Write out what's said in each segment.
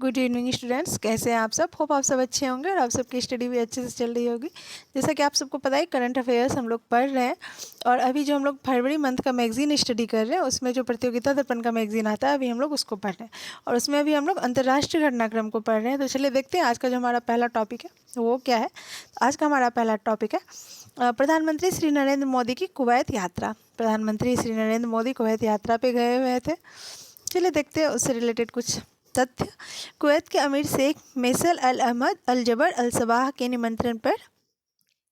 Good evening students, कैसे हैं आप सब। होप आप सब अच्छे होंगे और आप सबकी स्टडी भी अच्छे से चल रही होगी। जैसा कि आप सबको पता है, करंट अफेयर्स हम लोग पढ़ रहे हैं और अभी जो हम लोग फरवरी मंथ का मैगजीन स्टडी कर रहे हैं उसमें जो प्रतियोगिता दर्पण का मैगजीन आता है अभी हम लोग उसको पढ़ रहे हैं और उसमें अभी हम लोग अंतर्राष्ट्रीय घटनाक्रम को पढ़ रहे हैं। तो चलिए देखते हैं आज का जो हमारा पहला टॉपिक है वो क्या है। आज का हमारा पहला टॉपिक है प्रधानमंत्री श्री नरेंद्र मोदी की कुवैत यात्रा। प्रधानमंत्री श्री नरेंद्र मोदी कुवैत यात्रा पे गए हुए थे। चलिए देखते हैं उससे रिलेटेड कुछ तथ्य। कुवैत के अमीर शेख फैसल अल अहमद अल जबर अल सबाह के निमंत्रण पर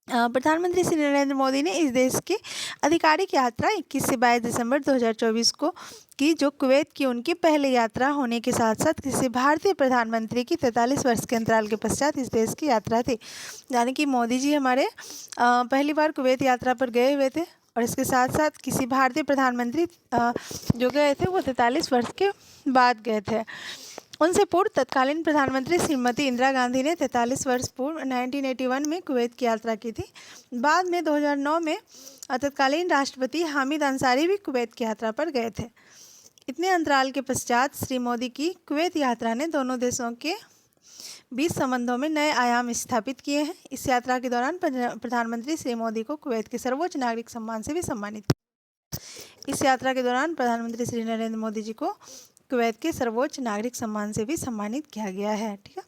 प्रधानमंत्री श्री नरेंद्र मोदी ने इस देश की आधिकारिक यात्रा 21 से 22 दिसंबर 2024 को की, जो कुवैत की उनकी पहली यात्रा होने के साथ साथ किसी भारतीय प्रधानमंत्री की 43 वर्ष के अंतराल के पश्चात इस देश की यात्रा थी। यानी कि मोदी जी हमारे पहली बार कुवैत यात्रा पर गए हुए थे और इसके साथ साथ किसी भारतीय प्रधानमंत्री जो गए थे वो 43 वर्ष के बाद गए थे। उनसे पूर्व तत्कालीन प्रधानमंत्री श्रीमती इंदिरा गांधी ने 43 वर्ष पूर्व 1981 में कुवैत की यात्रा की थी। बाद में 2009 में तत्कालीन राष्ट्रपति हामिद अंसारी भी कुवैत की यात्रा पर गए थे। इतने अंतराल के पश्चात श्री मोदी की कुवैत यात्रा ने दोनों देशों के बीच संबंधों में नए आयाम स्थापित किए हैं। इस यात्रा के दौरान प्रधानमंत्री श्री मोदी को कुवैत के सर्वोच्च नागरिक सम्मान से भी सम्मानित इस यात्रा के दौरान प्रधानमंत्री श्री नरेंद्र मोदी जी को कुवैत के सर्वोच्च नागरिक सम्मान से भी सम्मानित किया गया है। ठीक है।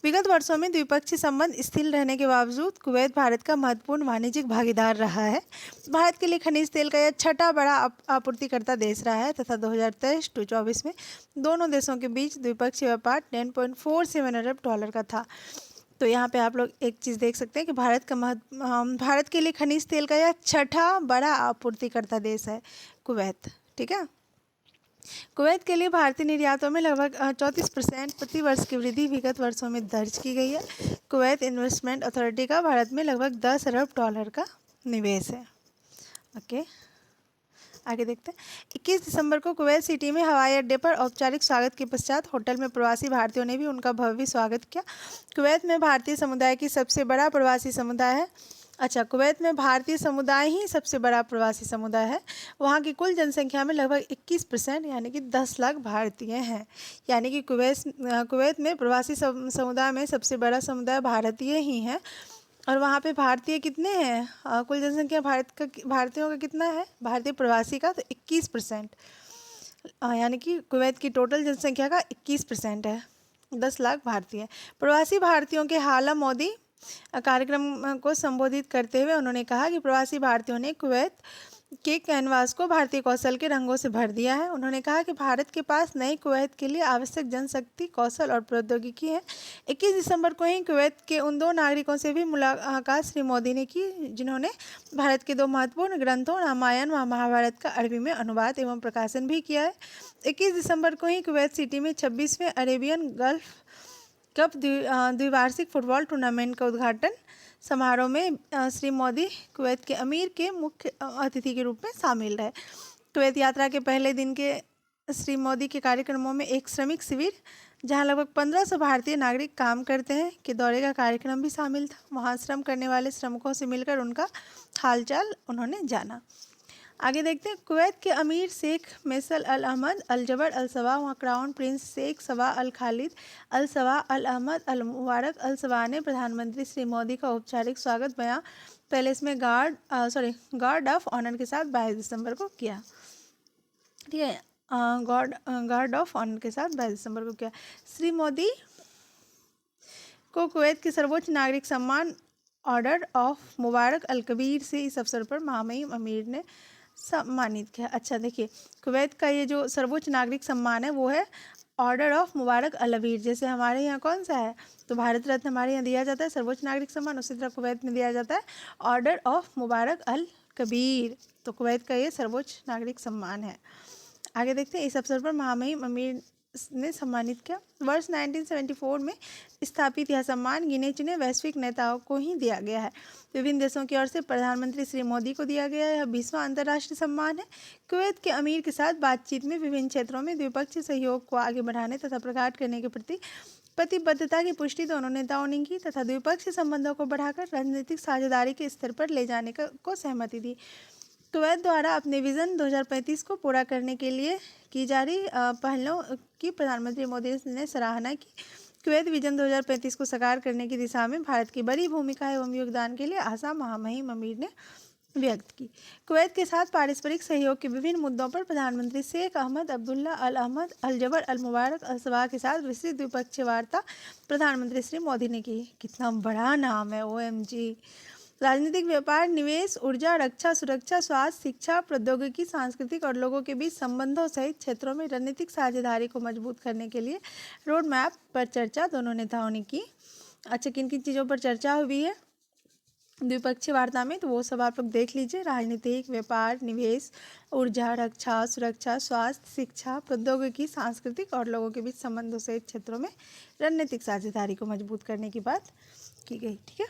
विगत वर्षों में द्विपक्षीय संबंध स्थिर रहने के बावजूद कुवैत भारत का महत्वपूर्ण वाणिज्यिक भागीदार रहा है। भारत के लिए खनिज तेल का यह छठा बड़ा आपूर्तिकर्ता देश रहा है तथा 2023-24 में दोनों देशों के बीच द्विपक्षीय व्यापार $10.47 अरब का था। तो यहाँ पे आप लोग एक चीज़ देख सकते हैं कि भारत के लिए खनिज तेल का यह छठा बड़ा आपूर्तिकर्ता देश है कुवैत। ठीक है। कुवैत के लिए भारतीय निर्यातों में लगभग 34% प्रति वर्ष की वृद्धि विगत वर्षों में दर्ज की गई है। कुवैत इन्वेस्टमेंट अथॉरिटी का भारत में लगभग $10 अरब का निवेश है। ओके, आगे देखते हैं। 21 दिसंबर को कुवैत सिटी में हवाई अड्डे पर औपचारिक स्वागत के पश्चात होटल में प्रवासी भारतीयों ने भी उनका भव्य स्वागत किया। कुवैत में भारतीय समुदाय की सबसे बड़ा प्रवासी समुदाय है। कुवैत में भारतीय समुदाय ही सबसे बड़ा प्रवासी समुदाय है। वहाँ की कुल जनसंख्या में लगभग 21% यानी कि 10 लाख भारतीय हैं। यानी कि कुवैत में प्रवासी समुदाय में सबसे बड़ा समुदाय भारतीय ही है। और वहाँ पे भारतीय कितने हैं? कुल जनसंख्या भारतीयों का कितना है? भारतीय प्रवासी का तो 21%, यानी कि कुवैत की टोटल जनसंख्या का 21% है। 10 लाख भारतीय। प्रवासी भारतीयों के हाला मोदी कार्यक्रम को संबोधित करते हुए उन्होंने कहा कि प्रवासी भारतीयों ने कुवैत के कैनवास को भारतीय कौशल के रंगों से भर दिया है। उन्होंने कहा कि भारत के पास नई कुवैत के लिए आवश्यक जनशक्ति, कौशल और प्रौद्योगिकी है। 21 दिसंबर को ही कुवैत के उन दो नागरिकों से भी मुलाकात श्री मोदी ने की जिन्होंने भारत के दो महत्वपूर्ण ग्रंथों रामायण व महाभारत का अरबी में अनुवाद एवं प्रकाशन भी किया है। 21 दिसंबर को ही कुवैत सिटी में 26वें अरेबियन गल्फ कप द्विवार्षिक फुटबॉल टूर्नामेंट का उद्घाटन समारोह में श्री मोदी कुवैत के अमीर के मुख्य अतिथि के रूप में शामिल रहे। कुवैत यात्रा के पहले दिन के श्री मोदी के कार्यक्रमों में एक श्रमिक शिविर जहां लगभग 1500 भारतीय नागरिक काम करते हैं के दौरे का कार्यक्रम भी शामिल था। वहां श्रम करने वाले श्रमिकों से मिलकर उनका हालचाल उन्होंने जाना। आगे देखते हैं। कुवैत के अमीर शेख फैसल अल अहमद अल जबर अल सबाह व क्राउन प्रिंस शेख सबाह अल खालिद अल सबाह अल अहमद अल मुबारक अल सबाह ने प्रधानमंत्री श्री मोदी का औपचारिक स्वागत बयां पैलेस में गार्ड ऑफ ऑनर के साथ 22 दिसंबर को किया। ठीक है, गार्ड ऑफ ऑनर के साथ 22 दिसंबर को किया। श्री मोदी को कुवैत के सर्वोच्च नागरिक सम्मान ऑर्डर ऑफ मुबारक अल कबीर से इस अवसर पर महामहिम अमीर ने सम्मानित किया। देखिए, कुवैत का ये जो सर्वोच्च नागरिक सम्मान है वो है ऑर्डर ऑफ मुबारक अल अमीर। जैसे हमारे यहाँ कौन सा है, तो भारत रत्न हमारे यहाँ दिया जाता है सर्वोच्च नागरिक सम्मान, उसी तरह कुवैत में दिया जाता है ऑर्डर ऑफ मुबारक अल कबीर। तो कुवैत का ये सर्वोच्च नागरिक सम्मान है। आगे देखते हैं। इस अवसर पर महामहिम अमीर ने सम्मानित किया। वर्ष 1974 में स्थापित यह सम्मान गिने चुने वैश्विक नेताओं को ही दिया गया है। विभिन्न देशों की ओर से प्रधानमंत्री श्री मोदी को दिया गया यह 20वां अंतर्राष्ट्रीय सम्मान है। कुवैत के अमीर के साथ बातचीत में विभिन्न क्षेत्रों में द्विपक्षीय सहयोग को आगे बढ़ाने तथा प्रगाढ़ करने के प्रति प्रतिबद्धता की पुष्टि दोनों नेताओं ने की तथा द्विपक्षीय संबंधों को बढ़ाकर राजनीतिक साझेदारी के स्तर पर ले जाने को सहमति दी। कुवैत द्वारा अपने विज़न 2035 को पूरा करने के लिए की जा रही पहलों की प्रधानमंत्री मोदी ने सराहना की। कुवैत विजन 2035 को साकार करने की दिशा में भारत की बड़ी भूमिका एवं योगदान के लिए आशा महामहिम अमीर ने व्यक्त की। कुवैत के साथ पारस्परिक सहयोग के विभिन्न मुद्दों पर प्रधानमंत्री शेख अहमद अब्दुल्ला अल अहमद अल जबर अल मुबारक अल सबाह के साथ विस्तृत द्विपक्षीय वार्ता प्रधानमंत्री श्री मोदी ने की। कितना बड़ा नाम है, OMG। राजनीतिक, व्यापार, निवेश, ऊर्जा, रक्षा, सुरक्षा, स्वास्थ्य, शिक्षा, प्रौद्योगिकी, सांस्कृतिक और लोगों के बीच संबंधों सहित क्षेत्रों में रणनीतिक साझेदारी को मजबूत करने के लिए रोड मैप पर चर्चा दोनों नेताओं ने की। अच्छा, किन किन चीज़ों पर चर्चा हुई है द्विपक्षीय वार्ता में, तो वो सब आप लोग देख लीजिए। राजनीतिक, व्यापार, निवेश, ऊर्जा, रक्षा, सुरक्षा, स्वास्थ्य, शिक्षा, प्रौद्योगिकी, सांस्कृतिक और लोगों के बीच संबंधों सहित क्षेत्रों में रणनीतिक साझेदारी को मजबूत करने की बात की गई। ठीक है,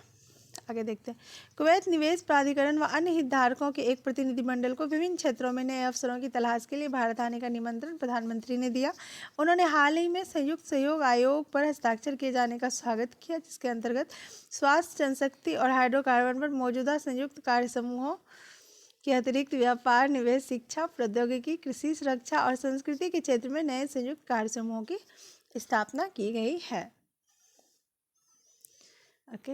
आगे देखते हैं। कुवैत निवेश प्राधिकरण व अन्य हितधारकों के एक प्रतिनिधिमंडल को विभिन्न क्षेत्रों में नए अवसरों की तलाश के लिए भारत आने का निमंत्रण प्रधानमंत्री ने दिया। उन्होंने हाल ही में संयुक्त सहयोग आयोग पर हस्ताक्षर किए जाने का स्वागत किया, जिसके अंतर्गत स्वास्थ्य, जनशक्ति और हाइड्रोकार्बन पर मौजूदा संयुक्त कार्य समूहों के अतिरिक्त व्यापार, निवेश, शिक्षा, प्रौद्योगिकी, कृषि, सुरक्षा और संस्कृति के क्षेत्र में नए संयुक्त कार्य समूहों की स्थापना की गई है। ओके,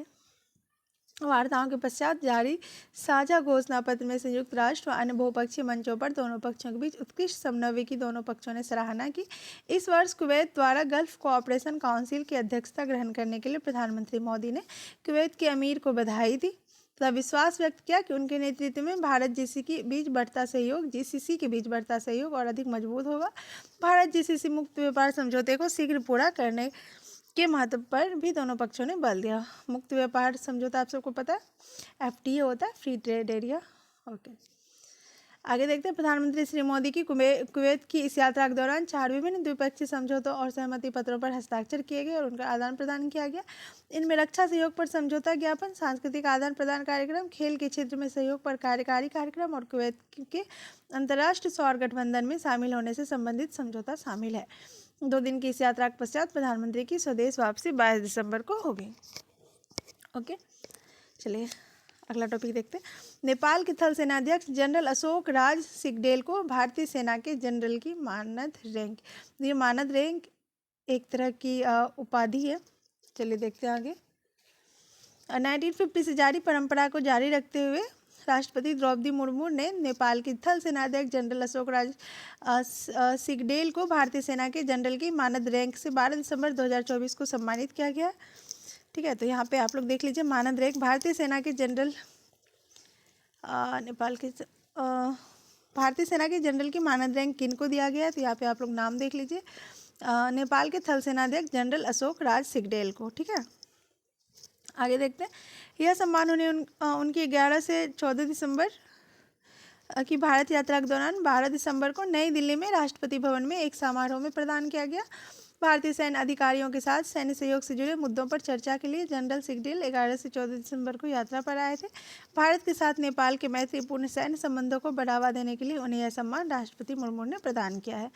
वार्ताओं के पश्चात जारी साझा घोषणा पत्र में संयुक्त राष्ट्र व अन्य बहुपक्षीय मंचों पर दोनों पक्षों के बीच उत्कृष्ट समन्वय की दोनों पक्षों ने सराहना की। इस वर्ष कुवैत द्वारा गल्फ कोऑपरेशन काउंसिल की अध्यक्षता ग्रहण करने के लिए प्रधानमंत्री मोदी ने कुवैत के अमीर को बधाई दी तथा विश्वास व्यक्त किया कि उनके नेतृत्व में भारत जीसीसी के बीच बढ़ता सहयोग और अधिक मजबूत होगा। भारत जीसीसी मुक्त व्यापार समझौते को शीघ्र पूरा करने के महत्व पर भी दोनों पक्षों ने बल दिया। मुक्त व्यापार समझौता आप सबको पता है, FTA होता है, फ्री ट्रेड एरिया। ओके, आगे देखते हैं। प्रधानमंत्री श्री मोदी की कुवैत की इस यात्रा के दौरान 4 विभिन्न द्विपक्षीय समझौतों और सहमति पत्रों पर हस्ताक्षर किए गए और उनका आदान प्रदान किया गया। इनमें रक्षा सहयोग पर समझौता ज्ञापन, सांस्कृतिक आदान प्रदान कार्यक्रम, खेल के क्षेत्र में सहयोग पर कार्यकारी कार्यक्रम और कुवैत के अंतर्राष्ट्रीय सौर गठबंधन में शामिल होने से संबंधित समझौता शामिल है। 2 दिन की इस यात्रा के पश्चात प्रधानमंत्री की स्वदेश वापसी 22 दिसंबर को होगी। ओके, चलिए अगला टॉपिक देखते हैं। नेपाल के थल सेनाध्यक्ष जनरल अशोक राज सिगडेल को भारतीय सेना के जनरल की मानद रैंक, ये मानद रैंक एक तरह की उपाधि है। चलिए देखते हैं आगे। 1950 से जारी परंपरा को जारी रखते हुए राष्ट्रपति द्रौपदी मुर्मू ने नेपाल के थल सेनाध्यक्ष जनरल अशोक राज सिगडेल को भारतीय सेना के जनरल की मानद रैंक से 12 दिसंबर 2024 को सम्मानित किया गया। ठीक है, तो यहाँ पे आप लोग देख लीजिए मानद रैंक भारतीय सेना के जनरल भारतीय सेना के जनरल की मानद रैंक किन को दिया गया है, तो यहाँ पे आप लोग नाम देख लीजिए। नेपाल के थल सेनाध्यक्ष जनरल अशोक राज सिगडेल को। ठीक है, आगे देखते हैं। यह सम्मान उन्हें उनकी 11 से 14 दिसंबर की भारत यात्रा के दौरान 12 दिसंबर को नई दिल्ली में राष्ट्रपति भवन में एक समारोह में प्रदान किया गया। भारतीय सैन्य अधिकारियों के साथ सैन्य सहयोग से जुड़े मुद्दों पर चर्चा के लिए जनरल सिगडेल 11 से 14 दिसंबर को यात्रा पर आए थे। भारत के साथ नेपाल के मैत्रीपूर्ण सैन्य संबंधों को बढ़ावा देने के लिए उन्हें यह सम्मान राष्ट्रपति मुर्मू ने प्रदान किया है।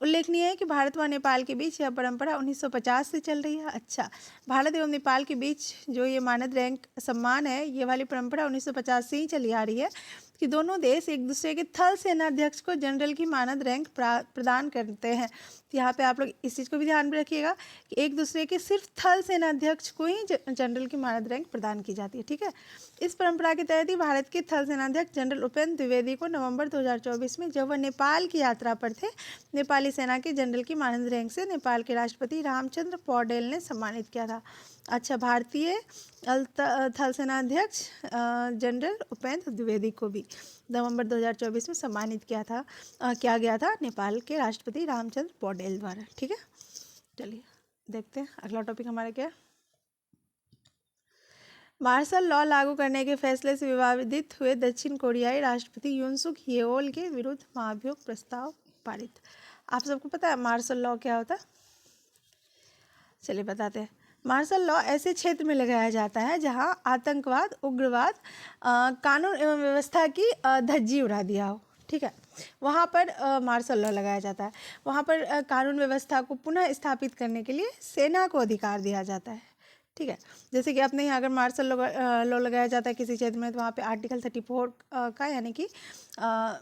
उल्लेखनीय है कि भारत व नेपाल के बीच यह परंपरा 1950 से चल रही है। अच्छा, भारत एवं नेपाल के बीच जो ये मानद रैंक सम्मान है, ये वाली परंपरा 1950 से ही चली आ रही है कि दोनों देश एक दूसरे के थल सेनाध्यक्ष को जनरल की मानद रैंक प्रदान करते हैं। तो यहाँ पे आप लोग इस चीज़ को भी ध्यान में रखिएगा कि एक दूसरे के सिर्फ थल सेनाध्यक्ष को ही जनरल की मानद रैंक प्रदान की जाती है। ठीक है, इस परंपरा के तहत ही भारत के थल सेनाध्यक्ष जनरल उपेंद्र द्विवेदी को नवंबर 2024 में जब वह नेपाल की यात्रा पर थे, नेपाली सेना के जनरल की मानद रैंक से नेपाल के राष्ट्रपति रामचंद्र पौडेल ने सम्मानित किया था। अच्छा, भारतीय थल सेनाध्यक्ष जनरल उपेंद्र द्विवेदी को भी नवंबर 2024 में सम्मानित किया गया था नेपाल के राष्ट्रपति रामचंद्र पौडेल द्वारा। ठीक है, चलिए देखते हैं अगला टॉपिक हमारा क्या है। मार्शल लॉ लागू करने के फैसले से विवादित हुए दक्षिण कोरियाई राष्ट्रपति यून सुक येओल के विरुद्ध महाभियोग प्रस्ताव पारित। आप सबको पता है मार्शल लॉ क्या होता है? चलिए बताते हैं। मार्शल लॉ ऐसे क्षेत्र में लगाया जाता है जहां आतंकवाद, उग्रवाद, कानून एवं व्यवस्था की धज्जी उड़ा दिया हो। ठीक है, वहाँ पर मार्शल लॉ लगाया जाता है। वहाँ पर कानून व्यवस्था को पुनः स्थापित करने के लिए सेना को अधिकार दिया जाता है। ठीक है। जैसे कि अपने यहाँ अगर मार्शल लॉ लगाया जाता है किसी क्षेत्र में, तो वहाँ पे आर्टिकल 34 का यानी कि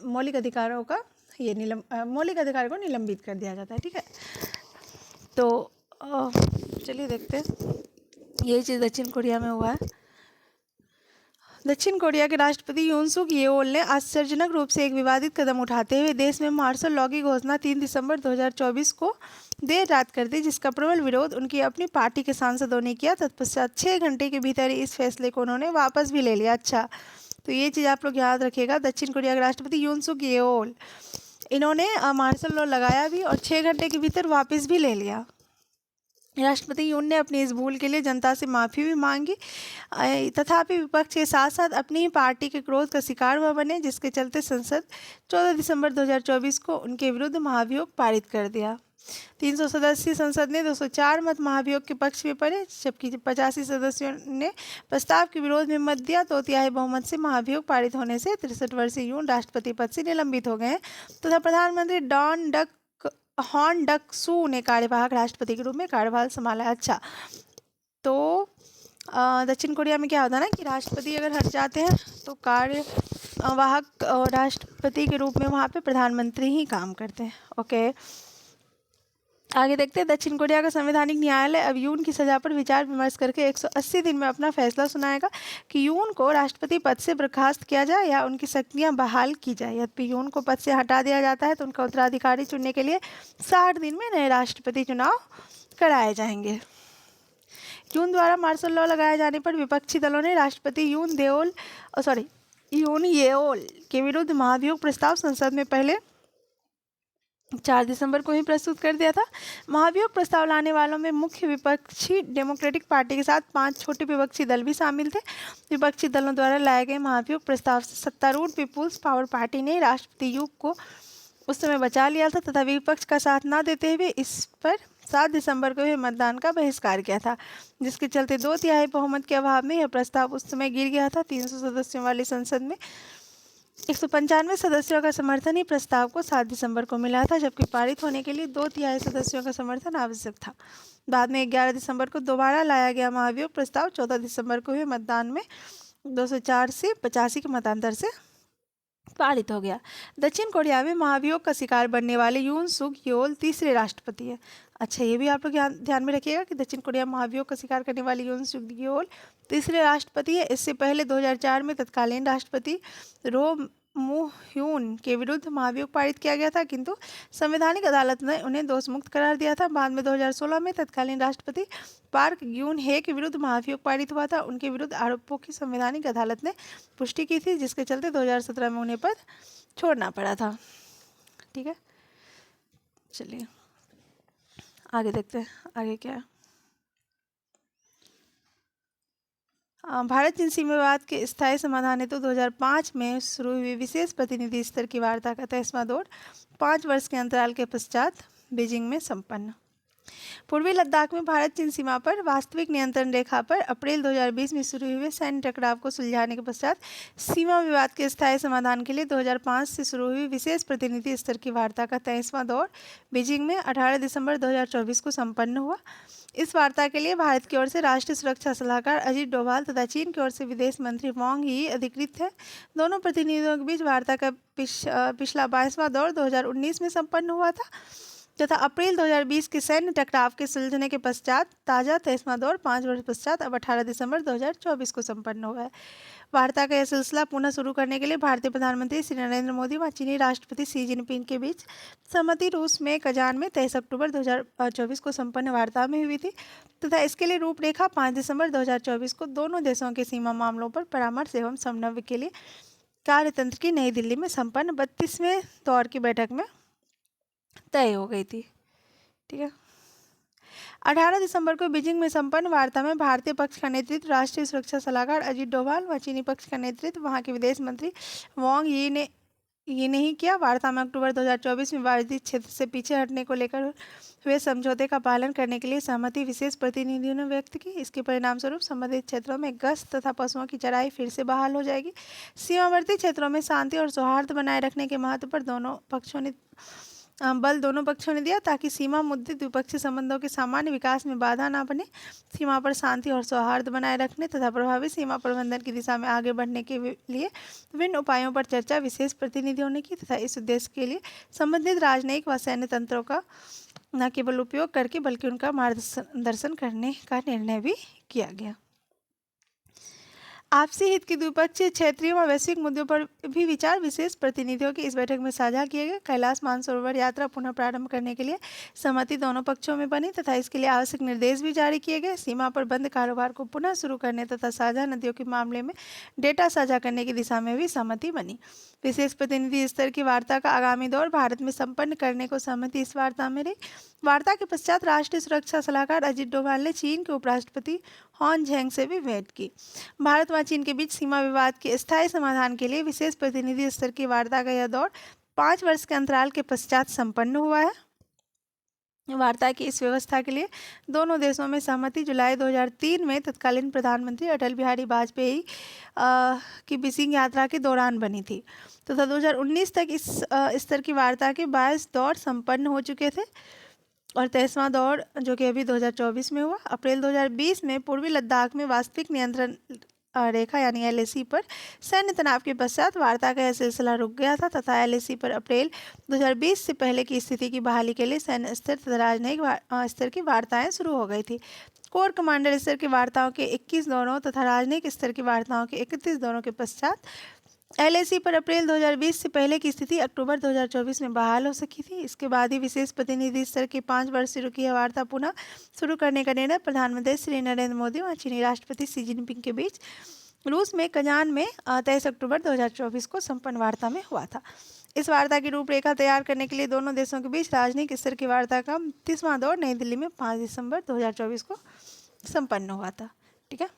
मौलिक अधिकारों का ये मौलिक अधिकार को निलंबित कर दिया जाता है। ठीक है, तो चलिए देखते हैं यही चीज़ दक्षिण कोरिया में हुआ है। दक्षिण कोरिया के राष्ट्रपति यून सुक येओल ने आश्चर्यजनक रूप से एक विवादित कदम उठाते हुए देश में मार्शल लॉ की घोषणा 3 दिसंबर 2024 को देर रात कर दी, जिसका प्रबल विरोध उनकी अपनी पार्टी के सांसदों ने किया। तत्पश्चात 6 घंटे के भीतर ही इस फैसले को उन्होंने वापस भी ले लिया। अच्छा, तो ये चीज़ आप लोग याद रखिएगा, दक्षिण कोरिया के राष्ट्रपति यून सुक येओल, इन्होंने मार्शल लॉ लगाया भी और 6 घंटे के भीतर वापस भी ले लिया। राष्ट्रपति यून ने अपनी इस भूल के लिए जनता से माफ़ी भी मांगी, तथापि विपक्ष के साथ साथ अपनी ही पार्टी के क्रोध का शिकार हुआ बने, जिसके चलते संसद 14 दिसंबर 2024 को उनके विरुद्ध महाभियोग पारित कर दिया। 300 सदस्यीय संसद ने 204 मत महाभियोग के पक्ष में पड़े, जबकि 85 सदस्यों ने प्रस्ताव के विरोध में मत दिया। 2/3 बहुमत से महाभियोग पारित होने से 63 वर्षीय यून राष्ट्रपति पद से निलंबित हो गए हैं तथा प्रधानमंत्री हॉन डक सू ने कार्यवाहक राष्ट्रपति के रूप में कार्यभार संभाला। अच्छा, तो दक्षिण कोरिया में क्या होता है ना कि राष्ट्रपति अगर हट जाते हैं तो कार्यवाहक राष्ट्रपति के रूप में वहाँ पे प्रधानमंत्री ही काम करते हैं। ओके, आगे देखते हैं। दक्षिण कोरिया का संवैधानिक न्यायालय अब यून की सजा पर विचार विमर्श करके 180 दिन में अपना फैसला सुनाएगा कि यून को राष्ट्रपति पद से बर्खास्त किया जाए या उनकी शक्तियां बहाल की जाए। यदि यून को पद से हटा दिया जाता है तो उनका उत्तराधिकारी चुनने के लिए 60 दिन में नए राष्ट्रपति चुनाव कराए जाएंगे। यून द्वारा मार्शल लॉ लगाए जाने पर विपक्षी दलों ने राष्ट्रपति यून येओल के विरुद्ध महाभियोग प्रस्ताव संसद में पहले 4 दिसंबर को ही प्रस्तुत कर दिया था। महाभियोग प्रस्ताव लाने वालों में मुख्य विपक्षी डेमोक्रेटिक पार्टी के साथ 5 छोटे विपक्षी दल भी शामिल थे। विपक्षी दलों द्वारा लाए गए महाभियोग प्रस्ताव से सत्तारूढ़ पीपुल्स पावर पार्टी ने राष्ट्रपति युग को उस समय बचा लिया था तथा विपक्ष का साथ न देते हुए इस पर 7 दिसंबर को हुए मतदान का बहिष्कार किया था, जिसके चलते 2/3 बहुमत के अभाव में यह प्रस्ताव उस समय गिर गया था। 300 सदस्यों वाली संसद में 195 सदस्यों का समर्थन ही प्रस्ताव को 7 दिसंबर को मिला था, जबकि पारित होने के लिए 2/3 सदस्यों का समर्थन आवश्यक था। बाद में 11 दिसंबर को दोबारा लाया गया महाभियोग प्रस्ताव 14 दिसंबर को हुए मतदान में 204 से 85 के मतांतर से पारित हो गया। दक्षिण कोरिया में महाभियोग का शिकार बनने वाले यून सुक येओल तीसरे राष्ट्रपति हैं। अच्छा, ये भी आप लोग ध्यान में रखिएगा कि दक्षिण कोरिया महाभियोग का शिकार करने वाले यून सुक येओल तीसरे राष्ट्रपति है। इससे पहले 2004 में तत्कालीन राष्ट्रपति रो मू ह्यून के विरुद्ध महाभियोग पारित किया गया था, किंतु संवैधानिक अदालत ने उन्हें दोष मुक्त करार दिया था। बाद में 2016 में तत्कालीन राष्ट्रपति पार्क ग्यून हे के विरुद्ध महाभियोग पारित हुआ था। उनके विरुद्ध आरोपों की संवैधानिक अदालत ने पुष्टि की थी, जिसके चलते 2017 में उन्हें पद छोड़ना पड़ा था। ठीक है, चलिए आगे देखते हैं आगे क्या है। भारत चीन सीमा विवाद के स्थायी समाधान हेतु 2005 में शुरू हुई विशेष प्रतिनिधि स्तर की वार्ता का 23वां दौर 5 वर्ष के अंतराल के पश्चात बीजिंग में संपन्न। पूर्वी लद्दाख में भारत चीन सीमा पर वास्तविक नियंत्रण रेखा पर अप्रैल 2020 में शुरू हुए सैन्य टकराव को सुलझाने के पश्चात सीमा विवाद के स्थायी समाधान के लिए 2005 से शुरू हुई विशेष प्रतिनिधि स्तर की वार्ता का 23वां दौर बीजिंग में 18 दिसंबर 2024 को संपन्न हुआ। इस वार्ता के लिए भारत की ओर से राष्ट्रीय सुरक्षा सलाहकार अजीत डोभाल तथा चीन की ओर से विदेश मंत्री वांग यी अधिकृत है। दोनों प्रतिनिधियों के बीच वार्ता का पिछला 22वां दौर 2019 में संपन्न हुआ था तथा अप्रैल 2020 के सैन्य टकराव के सुलझने के पश्चात ताज़ा 23वां दौर 5 वर्ष पश्चात अब 18 दिसंबर 2024 को संपन्न हुआ है। वार्ता का यह सिलसिला पुनः शुरू करने के लिए भारतीय प्रधानमंत्री श्री नरेंद्र मोदी व चीनी राष्ट्रपति शी जिनपिंग के बीच सहमति रूस में कजान में 23 अक्टूबर 2024 को संपन्न वार्ता में हुई थी तथा इसके लिए रूपरेखा 5 दिसंबर 2024 को दोनों देशों के सीमा मामलों पर परामर्श एवं समन्वय के लिए कार्यतंत्र की नई दिल्ली में संपन्न 32वें दौर की बैठक में तय हो गई थी। ठीक है, 18 दिसंबर को बीजिंग में संपन्न वार्ता में भारतीय पक्ष का नेतृत्व राष्ट्रीय सुरक्षा सलाहकार अजीत डोभाल व चीनी पक्ष का नेतृत्व वहां के विदेश मंत्री वांग यी ने नहीं किया। वार्ता में अक्टूबर 2024 में बातचीत क्षेत्र से पीछे हटने को लेकर हुए समझौते का पालन करने के लिए सहमति विशेष प्रतिनिधियों ने व्यक्त की। इसके परिणाम स्वरूप संबंधित क्षेत्रों में गश्त तथा पशुओं की चराई फिर से बहाल हो जाएगी। सीमावर्ती क्षेत्रों में शांति और सौहार्द बनाए रखने के महत्व पर दोनों पक्षों ने बल दोनों पक्षों ने दिया ताकि सीमा मुद्दे द्विपक्षीय संबंधों के सामान्य विकास में बाधा ना बने, सीमा पर शांति और सौहार्द बनाए रखने तथा प्रभावी सीमा प्रबंधन की दिशा में आगे बढ़ने के लिए विभिन्न उपायों पर चर्चा विशेष प्रतिनिधियों ने की तथा इस उद्देश्य के लिए संबंधित राजनयिक व सैन्य तंत्रों का न केवल उपयोग करके बल्कि उनका मार्गदर्शन करने का निर्णय भी किया गया। आपसी हित के द्विपक्षीय, क्षेत्रीय व वैश्विक मुद्दों पर भी विचार विशेष प्रतिनिधियों की इस बैठक में साझा किए गए। कैलाश मानसरोवर यात्रा पुनः प्रारंभ करने के लिए सहमति दोनों पक्षों में बनी तथा इसके लिए आवश्यक निर्देश भी जारी किए गए। सीमा पर बंद कारोबार को पुनः शुरू करने तथा साझा नदियों के मामले में डेटा साझा करने की दिशा में भी सहमति बनी। विशेष प्रतिनिधि स्तर की वार्ता का आगामी दौर भारत में संपन्न करने को सहमति इस वार्ता में रही। वार्ता के पश्चात राष्ट्रीय सुरक्षा सलाहकार अजित डोभाल ने चीन के उपराष्ट्रपति हॉन झेंग से भी भेंट की। भारत व चीन के बीच सीमा विवाद के स्थायी समाधान के लिए विशेष प्रतिनिधि स्तर की वार्ता का यह दौर 5 वर्ष के अंतराल के पश्चात संपन्न हुआ है। वार्ता की इस व्यवस्था के लिए दोनों देशों में सहमति जुलाई 2003 में तत्कालीन प्रधानमंत्री अटल बिहारी वाजपेयी की बीजिंग यात्रा के दौरान बनी थी तथा 2019 तक इस स्तर की वार्ता के 22 दौर संपन्न हो चुके थे और 23वां दौर जो कि अभी 2024 में हुआ। अप्रैल 2020 में पूर्वी लद्दाख में वास्तविक नियंत्रण रेखा यानी LAC पर सैन्य तनाव के पश्चात वार्ता का यह सिलसिला रुक गया था तथा LAC पर अप्रैल 2020 से पहले की स्थिति की बहाली के लिए सैन्य स्तर तथा राजनयिक स्तर की वार्ताएं शुरू हो गई थी। कोर कमांडर स्तर की वार्ताओं के 21 दौरों तथा राजनयिक स्तर की वार्ताओं के 31 दौरों के पश्चात LAC पर अप्रैल 2020 से पहले की स्थिति अक्टूबर 2024 में बहाल हो सकी थी। इसके बाद ही विशेष प्रतिनिधि स्तर की 5 वर्ष से रुकी यह वार्ता पुनः शुरू करने का निर्णय प्रधानमंत्री श्री नरेंद्र मोदी और चीनी राष्ट्रपति शी जिनपिंग के बीच रूस में कजान में 23 अक्टूबर 2024 को संपन्न वार्ता में हुआ था। इस वार्ता की रूपरेखा तैयार करने के लिए दोनों देशों के बीच राजनयिक स्तर की वार्ता का 30वां दौर नई दिल्ली में 5 दिसंबर 2024 को संपन्न हुआ था। ठीक है,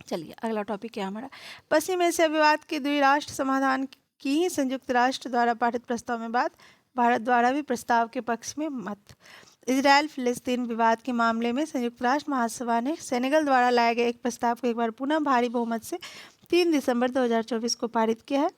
चलिए अगला टॉपिक क्या हमारा, पश्चिम एशिया विवाद के द्विराष्ट्र समाधान की ही संयुक्त राष्ट्र द्वारा पारित प्रस्ताव में बात, भारत द्वारा भी प्रस्ताव के पक्ष में मत। इजरायल फिलिस्तीन विवाद के मामले में संयुक्त राष्ट्र महासभा ने सेनेगल द्वारा लाए गए एक प्रस्ताव को एक बार पुनः भारी बहुमत से 3 दिसंबर 2024 को पारित किया है।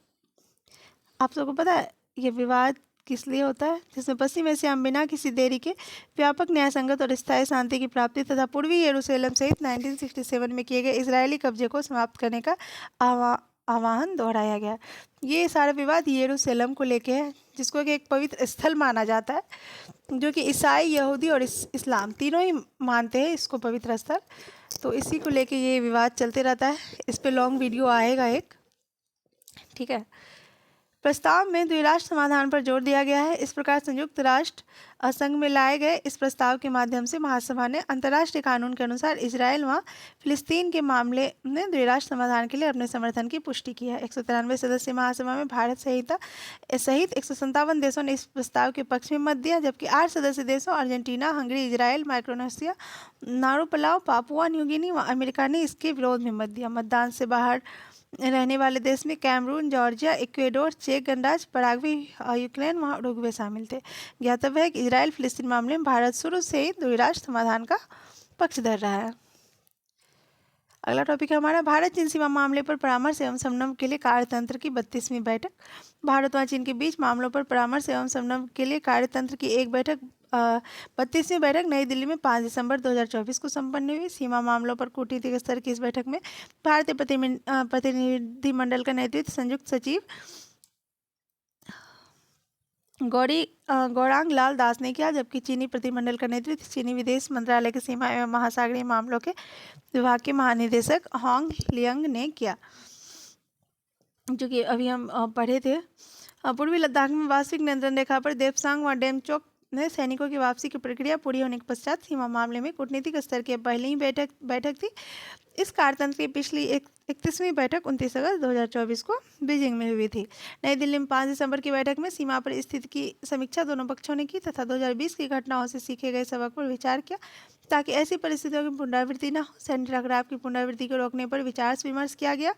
आप सबको पता है ये विवाद किस लिए होता है, जिसमें पश्चिम एशिया में बिना किसी देरी के व्यापक न्यायसंगत और स्थायी शांति की प्राप्ति तथा पूर्वी यरूशलेम सहित 1967 में किए गए इजरायली कब्जे को समाप्त करने का आह्वान दोहराया गया। ये सारा विवाद यरूशलेम को लेके है, जिसको कि एक पवित्र स्थल माना जाता है, जो कि ईसाई, यहूदी और इस्लाम तीनों ही मानते हैं इसको पवित्र स्थल। तो इसी को लेके ये विवाद चलते रहता है। इस पर लॉन्ग वीडियो आएगा एक, ठीक है। प्रस्ताव में द्विराष्ट्र समाधान पर जोर दिया गया है। इस प्रकार संयुक्त राष्ट्र संघ में लाए गए इस प्रस्ताव के माध्यम से महासभा ने अंतर्राष्ट्रीय कानून के अनुसार इजरायल व फिलिस्तीन के मामले में द्विराष्ट्र समाधान के लिए अपने समर्थन की पुष्टि की है। 193 सदस्य महासभा में भारत सहित 157 देशों ने इस प्रस्ताव के पक्ष में मत दिया, जबकि 8 सदस्य देशों Argentina, Hungary, Israel, Micronesia, Nauru Palau, Papua New Guinea व अमेरिका ने इसके विरोध में मत दिया। मतदान से बाहर रहने वाले देश में कैमरून, जॉर्जिया, इक्वेडोर, चेक गणराज्य, पराग्वे, यूक्रेन व उरुग्वे शामिल थे। ज्ञातव्य है कि इजरायल फिलिस्तीन मामले में भारत शुरू से ही द्विराष्ट्र समाधान का पक्ष धर रहा है। अगला टॉपिक है हमारा, भारत चीन सीमा मामले पर परामर्श एवं समन्वय के लिए कार्यतंत्र की 32वीं बैठक। भारत व चीन के बीच मामलों पर परामर्श एवं समन्वय के लिए कार्यतंत्र की एक बैठक 32वीं बैठक नई दिल्ली में 5 दिसंबर 2024 को संपन्न हुई। सीमा मामलों पर कूटनीतिक स्तर की इस बैठक में भारतीय प्रतिनिधिमंडल का नेतृत्व संयुक्त सचिव गौरांग लाल दास ने किया, जबकि चीनी प्रतिनिधिमंडल का नेतृत्व चीनी विदेश मंत्रालय के सीमा एवं महासागरीय मामलों के विभाग के महानिदेशक होंग लियांग ने किया, जो कि अभी हम पढ़े थे। पूर्वी लद्दाख में वास्तविक नियंत्रण रेखा पर देपसांग व डेमचोक ने सैनिकों की वापसी की प्रक्रिया पूरी होने के पश्चात सीमा मामले में कूटनीतिक स्तर की पहली ही बैठक थी। इस कार्यतंत्र की पिछली 31वीं बैठक 29 अगस्त 2024 को बीजिंग में हुई थी। नई दिल्ली में 5 दिसंबर की बैठक में सीमा पर स्थिति की समीक्षा दोनों पक्षों ने की तथा 2020 की घटनाओं से सीखे गए सबक पर विचार किया, ताकि ऐसी परिस्थितियों की पुनरावृत्ति न हो। सैन्य टकराव की पुनरावृत्ति को रोकने पर विचार विमर्श किया गया।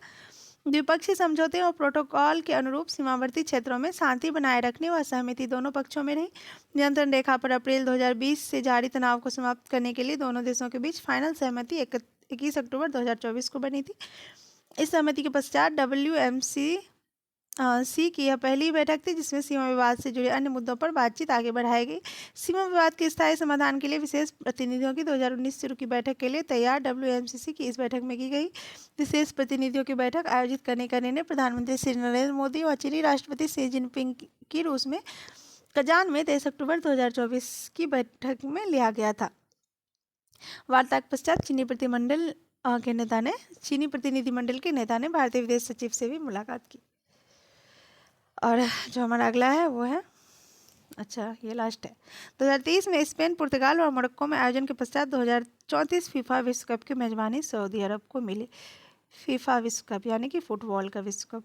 द्विपक्षीय समझौते और प्रोटोकॉल के अनुरूप सीमावर्ती क्षेत्रों में शांति बनाए रखने व सहमति दोनों पक्षों में रही। नियंत्रण रेखा पर अप्रैल 2020 से जारी तनाव को समाप्त करने के लिए दोनों देशों के बीच फाइनल सहमति 21 अक्टूबर 2024 को बनी थी। इस सहमति के पश्चात WMC सी की यह पहली बैठक थी जिसमें सीमा विवाद से जुड़े अन्य मुद्दों पर बातचीत आगे बढ़ाई गई। सीमा विवाद के स्थायी समाधान के लिए विशेष प्रतिनिधियों की 2019 शुरू की बैठक के लिए तैयार WMCC की इस बैठक में की गई। विशेष प्रतिनिधियों की बैठक आयोजित करने का निर्णय प्रधानमंत्री श्री नरेंद्र मोदी और चीनी राष्ट्रपति शी जिनपिंग की रूस में कजान में 23 अक्टूबर 2024 की बैठक में लिया गया था। वार्ता के पश्चात चीनी प्रतिनिधिमंडल के नेता ने भारतीय विदेश सचिव से भी मुलाकात की। और जो हमारा अगला है वो है, अच्छा ये लास्ट है, 2023 में स्पेन, पुर्तगाल और मोरक्को में आयोजन के पश्चात 2034 फीफा विश्व कप की मेजबानी सऊदी अरब को मिली। फीफा विश्व कप यानी कि फुटबॉल का विश्व कप।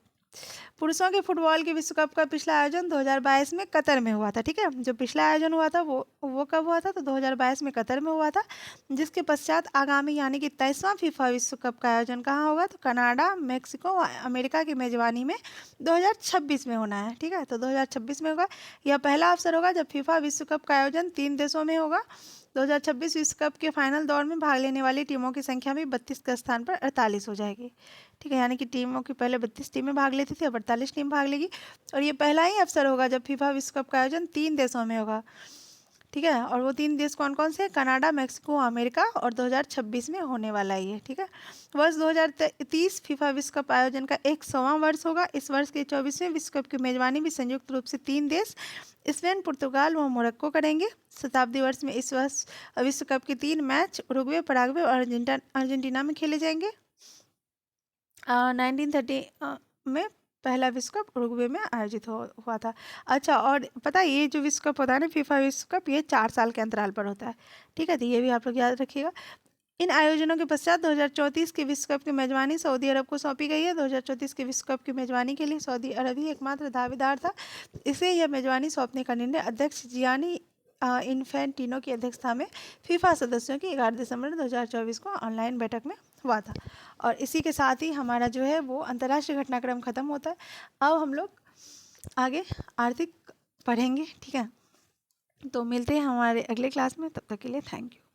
पुरुषों के फुटबॉल के विश्व कप का पिछला आयोजन 2022 में कतर में हुआ था। ठीक है, जो पिछला आयोजन हुआ था वो कब हुआ था, तो 2022 में कतर में हुआ था। जिसके पश्चात आगामी यानी कि 23वां फीफा विश्व कप का आयोजन कहाँ होगा, तो कनाडा, मेक्सिको व अमेरिका की मेजबानी में 2026 में होना है। ठीक है, तो 2026 में होगा। यह पहला अवसर होगा जब फीफा विश्व कप का आयोजन 3 देशों में होगा। 2026 विश्व कप के फाइनल दौर में भाग लेने वाली टीमों की संख्या भी 32 के स्थान पर 48 हो जाएगी। ठीक है, यानी कि टीमों की पहले 32 टीमें भाग लेती थी, अब 48 टीम भाग लेगी। और ये पहला ही अवसर होगा जब फीफा विश्व कप का आयोजन 3 देशों में होगा। ठीक है, और वो 3 देश कौन कौन से, कनाडा, मेक्सिको, अमेरिका, और 2026 में होने वाला है ये। ठीक है, वर्ष 2030 फीफा विश्व कप आयोजन का 100वां वर्ष होगा। इस वर्ष के 24वें विश्व कप की मेजबानी भी संयुक्त रूप से 3 देश स्पेन, पुर्तगाल व मोरक्को करेंगे। शताब्दी वर्ष में इस वर्ष विश्व कप के 3 मैच उरुग्वे, पराग्वे और अर्जेंटीना में खेले जाएंगे। 1930 में पहला विश्व कप उरुग्वे में आयोजित हुआ था। अच्छा, और पता है ये जो विश्व कप होता है ना, फीफा विश्व कप, ये 4 साल के अंतराल पर होता है। ठीक है, तो ये भी आप लोग याद रखिएगा। इन आयोजनों के पश्चात 2034 के विश्व कप की मेजबानी सऊदी अरब को सौंपी गई है। 2034 के विश्व कप की मेजबानी के लिए सऊदी अरब ही एकमात्र दावेदार था। इसे यह मेजबानी सौंपने का निर्णय अध्यक्ष जियानी इन्फेंटिनो की अध्यक्षता में फीफा सदस्यों की 11 दिसंबर 2024 को ऑनलाइन बैठक में हुआ था। और इसी के साथ ही हमारा जो है वो अंतर्राष्ट्रीय घटनाक्रम खत्म होता है। अब हम लोग आगे आर्थिक पढ़ेंगे। ठीक है, तो मिलते हैं हमारे अगले क्लास में, तब तक के लिए थैंक यू।